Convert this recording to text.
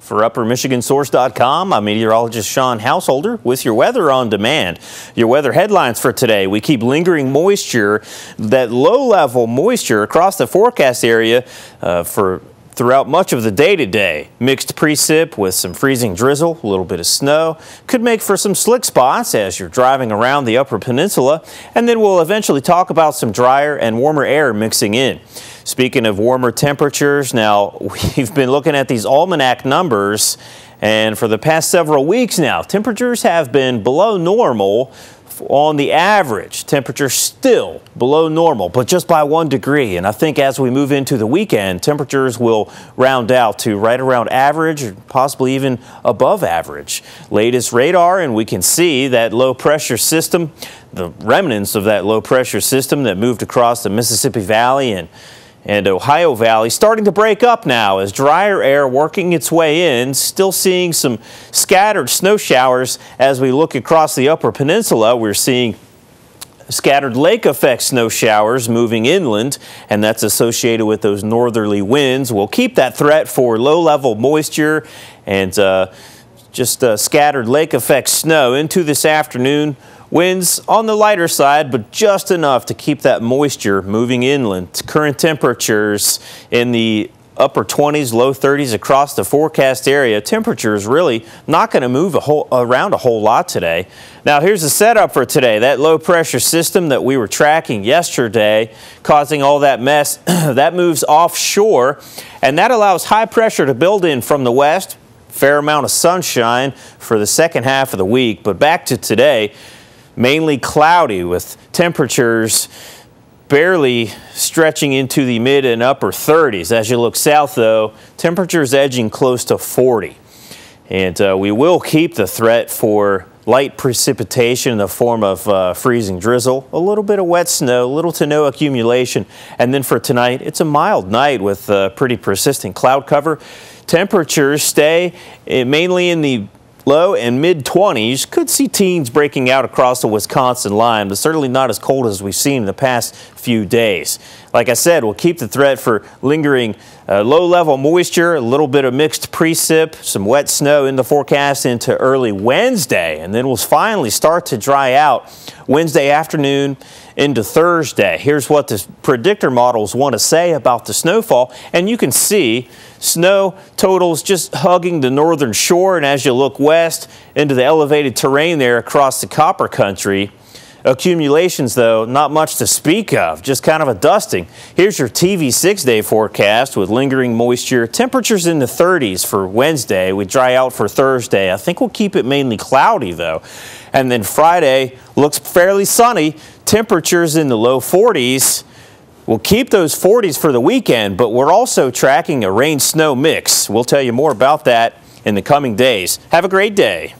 For UpperMichiganSource.com, I'm meteorologist Sean Householder with your weather on demand. Your weather headlines for today: we keep lingering moisture, that low-level moisture across the forecast area throughout much of the day today. Mixed precip with some freezing drizzle, a little bit of snow. Could make for some slick spots as you're driving around the Upper Peninsula. And then we'll eventually talk about some drier and warmer air mixing in. Speaking of warmer temperatures, now we've been looking at these almanac numbers, and for the past several weeks now, temperatures have been below normal on the average. Temperatures still below normal, but just by 1 degree. And I think as we move into the weekend, temperatures will round out to right around average, or possibly even above average. Latest radar, and we can see that low pressure system, the remnants of that low pressure system that moved across the Mississippi Valley and Ohio Valley starting to break up now as drier air working its way in. Still seeing some scattered snow showers as we look across the Upper Peninsula. We're seeing scattered lake effect snow showers moving inland, and that's associated with those northerly winds. We'll keep that threat for low-level moisture and just scattered lake effect snow into this afternoon. Winds on the lighter side, but just enough to keep that moisture moving inland. Current temperatures in the upper 20s, low 30s across the forecast area. Temperatures really not going to move around a whole lot today. Now here's the setup for today. That low pressure system that we were tracking yesterday, causing all that mess, that moves offshore, and that allows high pressure to build in from the west. Fair amount of sunshine for the second half of the week, but back to today. Mainly cloudy with temperatures barely stretching into the mid and upper 30s. As you look south, though, temperatures edging close to 40. And we will keep the threat for light precipitation in the form of freezing drizzle, a little bit of wet snow, little to no accumulation. And then for tonight, it's a mild night with pretty persistent cloud cover. Temperatures stay mainly in the low and mid-20s. Could see teens breaking out across the Wisconsin line, but certainly not as cold as we've seen in the past few days. Like I said, we'll keep the threat for lingering low-level moisture, a little bit of mixed precip, some wet snow in the forecast into early Wednesday, and then we'll finally start to dry out Wednesday afternoon into Thursday. Here's what the predictor models want to say about the snowfall, and you can see snow totals just hugging the northern shore, and as you look west into the elevated terrain there across the Copper Country, accumulations, though, not much to speak of, just kind of a dusting. Here's your TV 6-day forecast with lingering moisture. Temperatures in the 30s for Wednesday. We dry out for Thursday. I think we'll keep it mainly cloudy, though. And then Friday looks fairly sunny. Temperatures in the low 40s. We'll keep those 40s for the weekend, but we're also tracking a rain-snow mix. We'll tell you more about that in the coming days. Have a great day.